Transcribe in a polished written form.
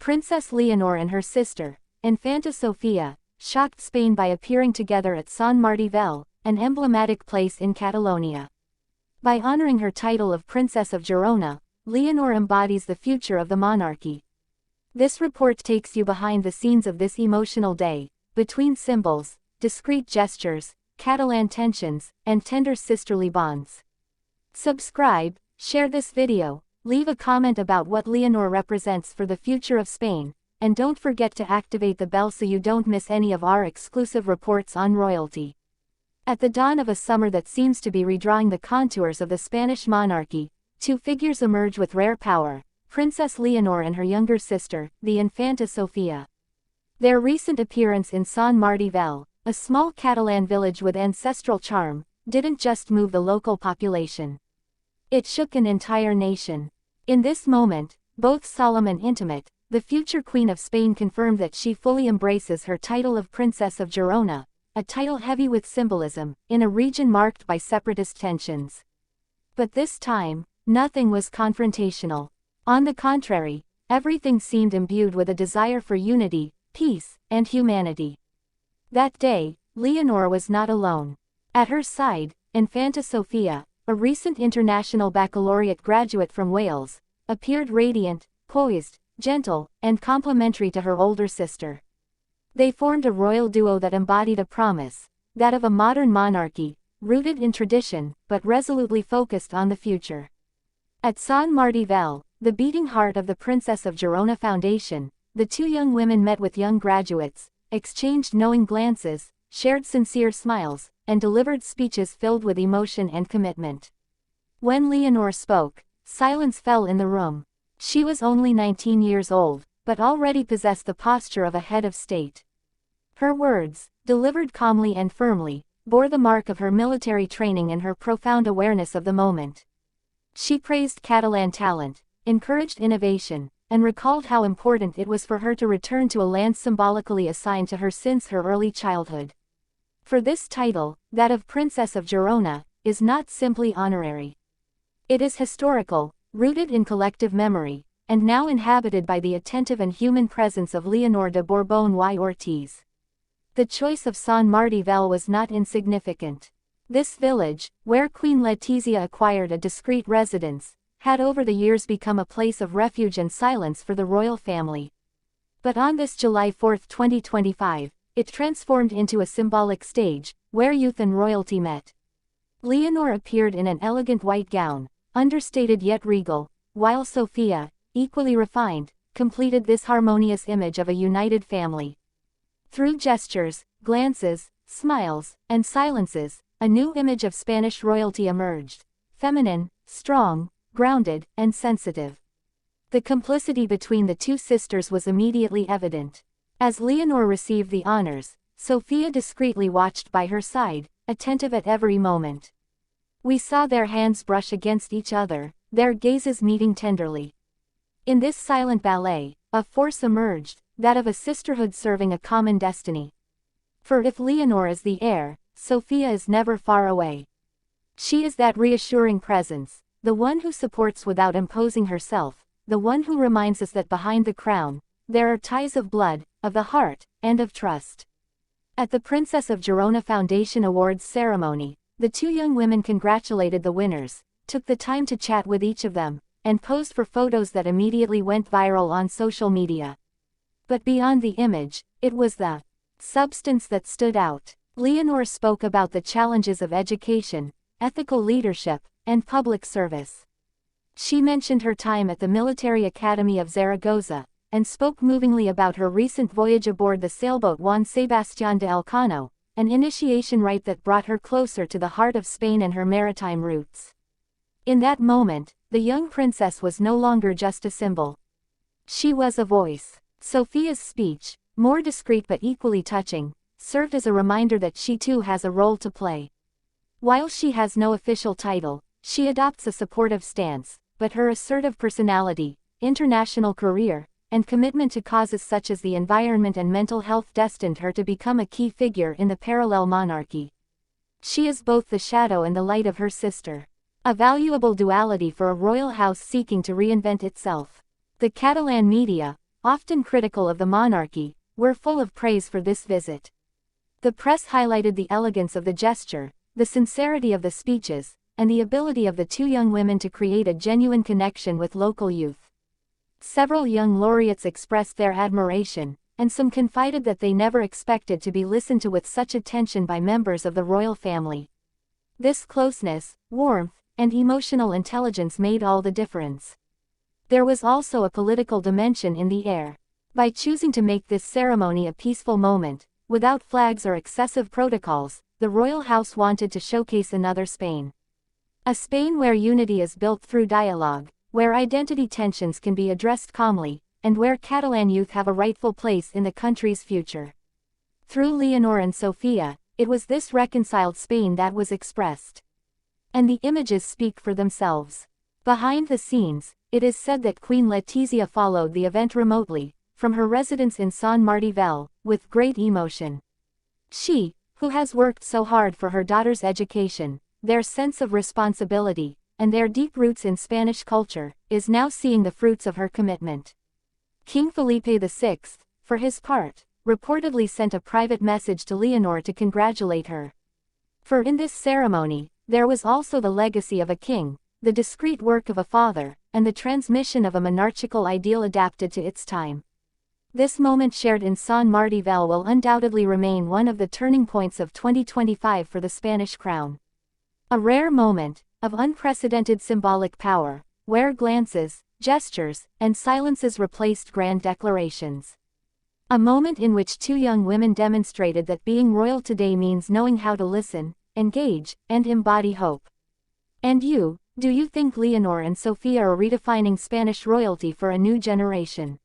Princess Leonor and her sister, Infanta Sofía, shocked Spain by appearing together at Sant Martí Vell, an emblematic place in Catalonia. By honoring her title of Princess of Girona, Leonor embodies the future of the monarchy. This report takes you behind the scenes of this emotional day, between symbols, discreet gestures, Catalan tensions, and tender sisterly bonds. Subscribe, share this video, leave a comment about what Leonor represents for the future of Spain, and don't forget to activate the bell so you don't miss any of our exclusive reports on royalty. At the dawn of a summer that seems to be redrawing the contours of the Spanish monarchy, two figures emerge with rare power, Princess Leonor and her younger sister, the Infanta Sofía. Their recent appearance in Sant Martí Vell, a small Catalan village with ancestral charm, didn't just move the local population. It shook an entire nation. In this moment, both solemn and intimate, the future Queen of Spain confirmed that she fully embraces her title of Princess of Girona, a title heavy with symbolism, in a region marked by separatist tensions. But this time, nothing was confrontational. On the contrary, everything seemed imbued with a desire for unity, peace, and humanity. That day, Leonor was not alone. At her side, Infanta Sofía, a recent international baccalaureate graduate from Wales, appeared radiant, poised, gentle, and complementary to her older sister. They formed a royal duo that embodied a promise, that of a modern monarchy, rooted in tradition, but resolutely focused on the future. At Sant Martí Vell, the beating heart of the Princess of Girona Foundation, the two young women met with young graduates, exchanged knowing glances, shared sincere smiles, and delivered speeches filled with emotion and commitment. When Leonor spoke, silence fell in the room. She was only 19 years old, but already possessed the posture of a head of state. Her words, delivered calmly and firmly, bore the mark of her military training and her profound awareness of the moment. She praised Catalan talent, encouraged innovation, and recalled how important it was for her to return to a land symbolically assigned to her since her early childhood. For this title, that of Princess of Girona, is not simply honorary. It is historical, rooted in collective memory, and now inhabited by the attentive and human presence of Leonor de Borbón y Ortiz. The choice of Sant Martí Vell was not insignificant. This village, where Queen Letizia acquired a discreet residence, had over the years become a place of refuge and silence for the royal family. But on this July 4, 2025, it transformed into a symbolic stage, where youth and royalty met. Leonor appeared in an elegant white gown, understated yet regal, while Sofía, equally refined, completed this harmonious image of a united family. Through gestures, glances, smiles, and silences, a new image of Spanish royalty emerged, feminine, strong, grounded, and sensitive. The complicity between the two sisters was immediately evident. As Leonor received the honors, Sofía discreetly watched by her side, attentive at every moment. We saw their hands brush against each other, their gazes meeting tenderly. In this silent ballet, a force emerged, that of a sisterhood serving a common destiny. For if Leonor is the heir, Sofía is never far away. She is that reassuring presence, the one who supports without imposing herself, the one who reminds us that behind the crown, there are ties of blood, of the heart, and of trust. At the Princess of Girona Foundation Awards ceremony, the two young women congratulated the winners, took the time to chat with each of them, and posed for photos that immediately went viral on social media. But beyond the image, it was the substance that stood out. Leonor spoke about the challenges of education, ethical leadership, and public service. She mentioned her time at the Military Academy of Zaragoza, and spoke movingly about her recent voyage aboard the sailboat Juan Sebastián de Elcano, an initiation rite that brought her closer to the heart of Spain and her maritime roots. In that moment, the young princess was no longer just a symbol. She was a voice. Sofía's speech, more discreet but equally touching, served as a reminder that she too has a role to play. While she has no official title, she adopts a supportive stance, but her assertive personality, international career, and commitment to causes such as the environment and mental health destined her to become a key figure in the parallel monarchy. She is both the shadow and the light of her sister. A valuable duality for a royal house seeking to reinvent itself. The Catalan media, often critical of the monarchy, were full of praise for this visit. The press highlighted the elegance of the gesture, the sincerity of the speeches, and the ability of the two young women to create a genuine connection with local youth. Several young laureates expressed their admiration, and some confided that they never expected to be listened to with such attention by members of the royal family. This closeness, warmth, and emotional intelligence made all the difference. There was also a political dimension in the air. By choosing to make this ceremony a peaceful moment, without flags or excessive protocols, the royal house wanted to showcase another Spain. A Spain where unity is built through dialogue, where identity tensions can be addressed calmly, and where Catalan youth have a rightful place in the country's future. Through Leonor and Sofía, it was this reconciled Spain that was expressed. And the images speak for themselves. Behind the scenes, it is said that Queen Letizia followed the event remotely, from her residence in Sant Martí Vell, with great emotion. She, who has worked so hard for her daughter's education, their sense of responsibility, and their deep roots in Spanish culture, is now seeing the fruits of her commitment. King Felipe VI, for his part, reportedly sent a private message to Leonor to congratulate her. For in this ceremony, there was also the legacy of a king, the discreet work of a father, and the transmission of a monarchical ideal adapted to its time. This moment shared in Sant Martí Vell will undoubtedly remain one of the turning points of 2025 for the Spanish crown. A rare moment, of unprecedented symbolic power, where glances, gestures, and silences replaced grand declarations. A moment in which two young women demonstrated that being royal today means knowing how to listen, engage, and embody hope. And you, do you think Leonor and Sofía are redefining Spanish royalty for a new generation?